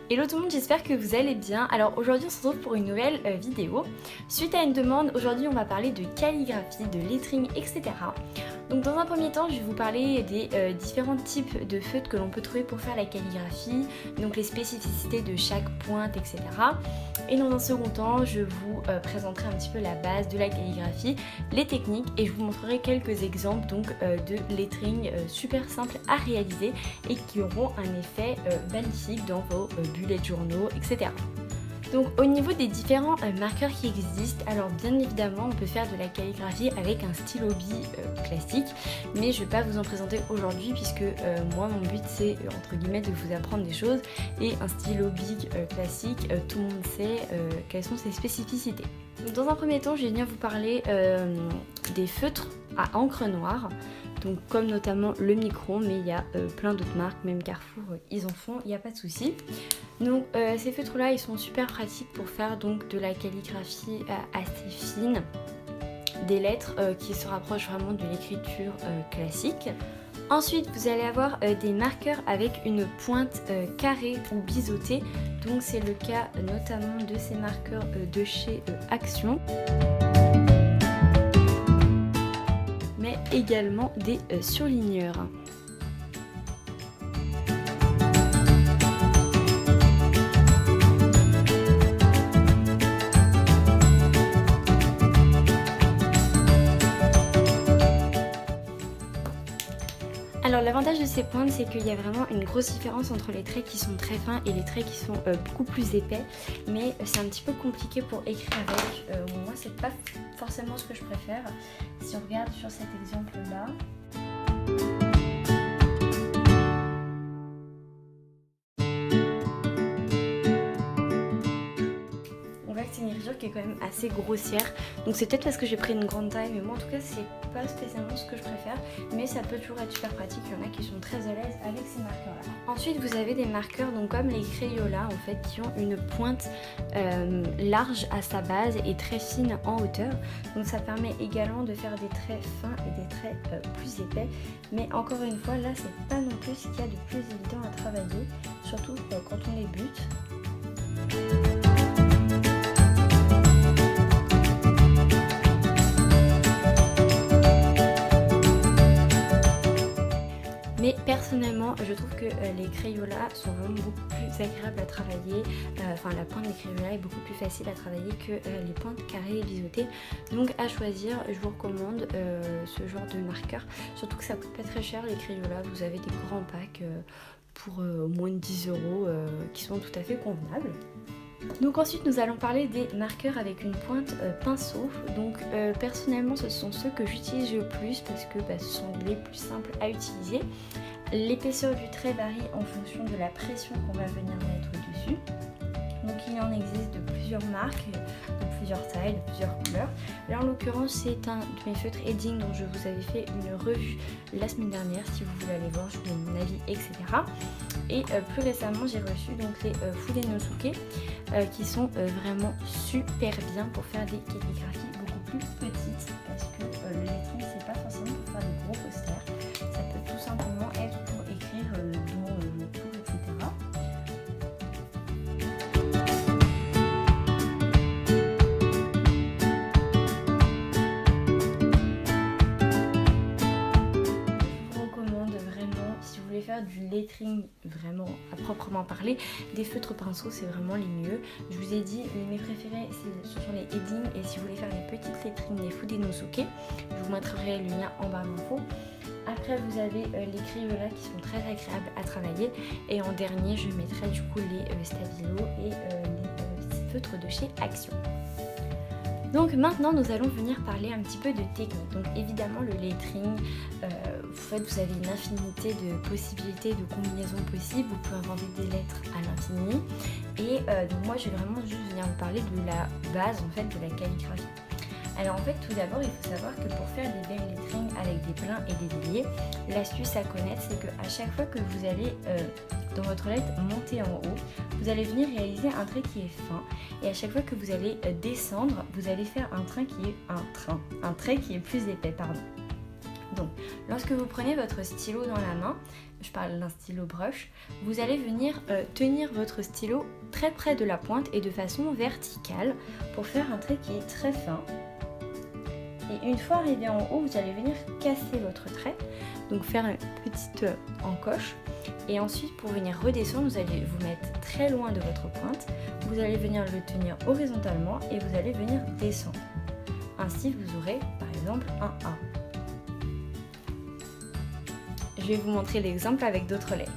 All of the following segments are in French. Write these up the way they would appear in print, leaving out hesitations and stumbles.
Hello tout le monde, j'espère que vous allez bien. Alors aujourd'hui on se retrouve pour une nouvelle vidéo. Suite à une demande, aujourd'hui on va parler de calligraphie, de lettering, etc. Donc dans un premier temps, je vais vous parler des différents types de feutres que l'on peut trouver pour faire la calligraphie, donc les spécificités de chaque pointe, etc. Et dans un second temps, je vous présenterai un petit peu la base de la calligraphie, les techniques, et je vous montrerai quelques exemples donc de lettering super simples à réaliser et qui auront un effet magnifique dans vos bullet journaux, etc. Donc au niveau des différents marqueurs qui existent, alors bien évidemment on peut faire de la calligraphie avec un stylo bille classique, mais je ne vais pas vous en présenter aujourd'hui puisque moi mon but c'est entre guillemets de vous apprendre des choses, et un stylo bille classique, tout le monde sait quelles sont ses spécificités. Donc, dans un premier temps je vais venir vous parler des feutres à encre noire. Donc comme notamment le Micron, mais il y a plein d'autres marques, même Carrefour, ils en font, il n'y a pas de souci. Donc ces feutres là ils sont super pratiques pour faire donc de la calligraphie assez fine, des lettres qui se rapprochent vraiment de l'écriture classique. Ensuite vous allez avoir des marqueurs avec une pointe carrée ou biseautée, donc c'est le cas notamment de ces marqueurs de chez Action. Mais également des surligneurs. Alors l'avantage de ces pointes, c'est qu'il y a vraiment une grosse différence entre les traits qui sont très fins et les traits qui sont beaucoup plus épais, mais c'est un petit peu compliqué pour écrire avec. Moi c'est pas forcément ce que je préfère. Si on regarde sur cet exemple là, c'est une écriture qui est quand même assez grossière, donc c'est peut-être parce que j'ai pris une grande taille, mais moi en tout cas c'est pas spécialement ce que je préfère, mais ça peut toujours être super pratique. Il y en a qui sont très à l'aise avec ces marqueurs là. Ensuite vous avez des marqueurs donc comme les Crayola en fait, qui ont une pointe large à sa base et très fine en hauteur, donc ça permet également de faire des traits fins et des traits plus épais, mais encore une fois là c'est pas non plus ce qu'il y a de plus évident à travailler, surtout quand on débute. Mais personnellement, je trouve que les Crayola sont vraiment beaucoup plus agréables à travailler. Enfin, la pointe des Crayola est beaucoup plus facile à travailler que les pointes carrées et biseautées. Donc à choisir, je vous recommande ce genre de marqueur. Surtout que ça coûte pas très cher les Crayola. Vous avez des grands packs pour moins de 10 € qui sont tout à fait convenables. Donc ensuite nous allons parler des marqueurs avec une pointe pinceau. Donc personnellement ce sont ceux que j'utilise le plus parce que ce sont les plus simples à utiliser. L'épaisseur du trait varie en fonction de la pression qu'on va venir mettre dessus. Donc il en existe de plusieurs marques, de plusieurs tailles, de plusieurs couleurs. Là en l'occurrence c'est un de mes feutres Edding dont je vous avais fait une revue la semaine dernière. Si vous voulez aller voir, je vous donne mon avis, etc. Et plus récemment j'ai reçu donc les Fudenosuke qui sont vraiment super bien pour faire des calligraphies beaucoup plus petites, parce que le lettering c'est pas forcément pour faire des gros posters, ça peut tout simplement être pour écrire dans le tour, etc. Faire du lettering vraiment à proprement parler, des feutres pinceaux c'est vraiment les mieux. Je vous ai dit mes préférés ce sont les Edding, et si vous voulez faire les petites lettrines, les Fudenosuke, je vous mettrai le lien en barre d'infos. Après vous avez les Crayola qui sont très agréables à travailler, et en dernier je mettrai du coup les Stabilo et les feutres de chez Action. Donc maintenant nous allons venir parler un petit peu de technique. Donc évidemment le lettering, vous avez une infinité de possibilités, de combinaisons possibles, vous pouvez inventer des lettres à l'infini. Et donc moi je vais vraiment juste venir vous parler de la base en fait de la calligraphie. Alors en fait tout d'abord il faut savoir que pour faire des belles lettrines avec des pleins et des déliés, l'astuce à connaître c'est qu'à chaque fois que vous allez dans votre lettre monter en haut, vous allez venir réaliser un trait qui est fin, et à chaque fois que vous allez descendre, vous allez faire un trait qui est plus épais, pardon. Donc, lorsque vous prenez votre stylo dans la main, je parle d'un stylo brush, vous allez venir tenir votre stylo très près de la pointe et de façon verticale pour faire un trait qui est très fin. Et une fois arrivé en haut, vous allez venir casser votre trait, donc faire une petite encoche. Et ensuite, pour venir redescendre, vous allez vous mettre très loin de votre pointe. Vous allez venir le tenir horizontalement et vous allez venir descendre. Ainsi, vous aurez par exemple un A. Je vais vous montrer l'exemple avec d'autres lettres.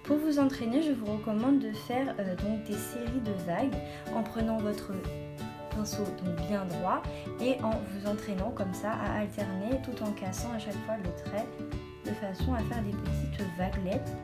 Pour vous entraîner, je vous recommande de faire donc des séries de vagues en prenant votre pinceau donc bien droit et en vous entraînant comme ça à alterner tout en cassant à chaque fois le trait de façon à faire des petites vaguelettes.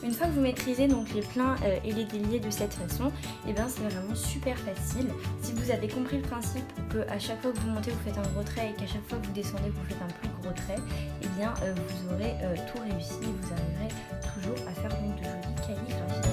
Une fois que vous maîtrisez donc les pleins et les déliés de cette façon, et bien c'est vraiment super facile. Si vous avez compris le principe que à chaque fois que vous montez vous faites un gros trait et qu'à chaque fois que vous descendez vous faites un plus gros trait, et bien vous aurez tout réussi et vous arriverez toujours à faire donc de jolies calligraphies.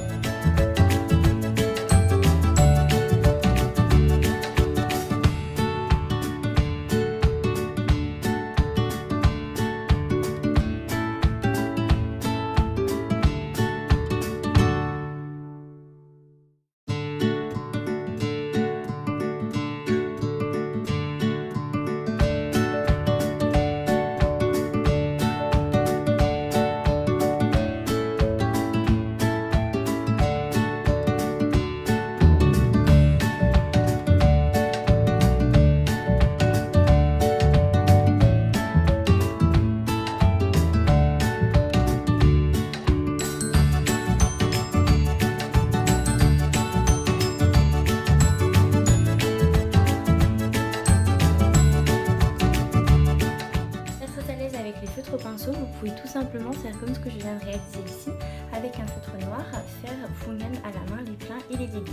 Feutre pinceau, vous pouvez tout simplement faire comme ce que je viens de réaliser ici, avec un feutre noir, faire vous-même à la main les pleins et les déliés.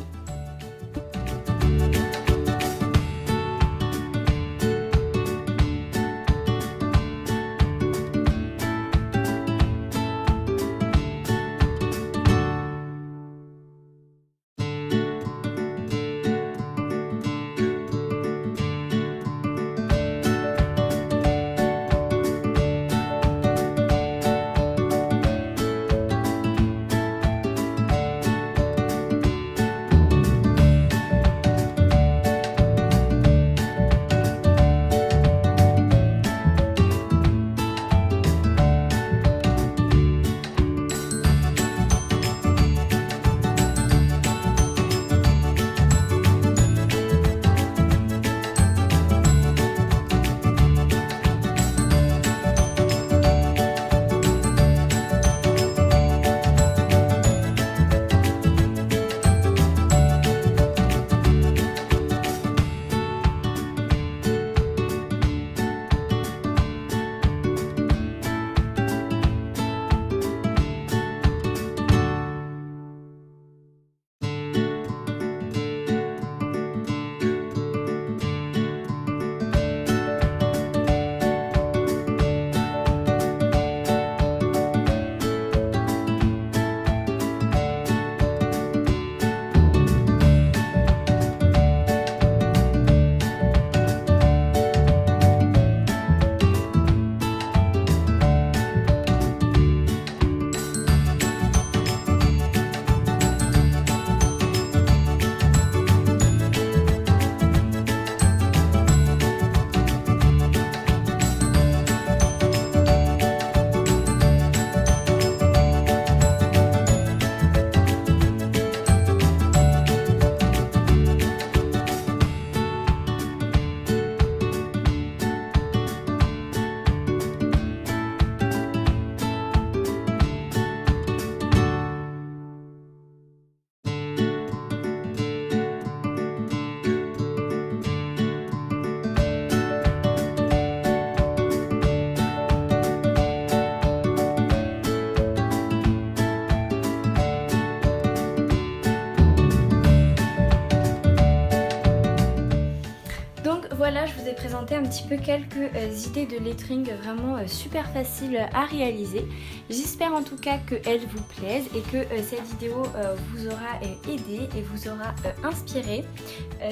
voilà, je vous ai présenté un petit peu quelques idées de lettering vraiment super faciles à réaliser. J'espère en tout cas qu'elles vous plaisent et que cette vidéo vous aura aidé et vous aura inspiré.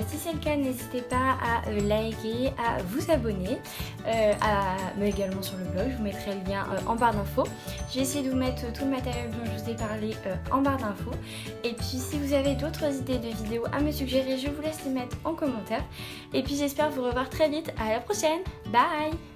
Si c'est le cas, n'hésitez pas à liker, à vous abonner, mais également sur le blog, je vous mettrai le lien en barre d'infos. J'ai essayé de vous mettre tout le matériel dont je vous ai parlé en barre d'infos. Et puis si vous avez d'autres idées de vidéos à me suggérer, je vous laisse les mettre en commentaire. Et puis j'espère vous revoir très vite. À la prochaine. Bye!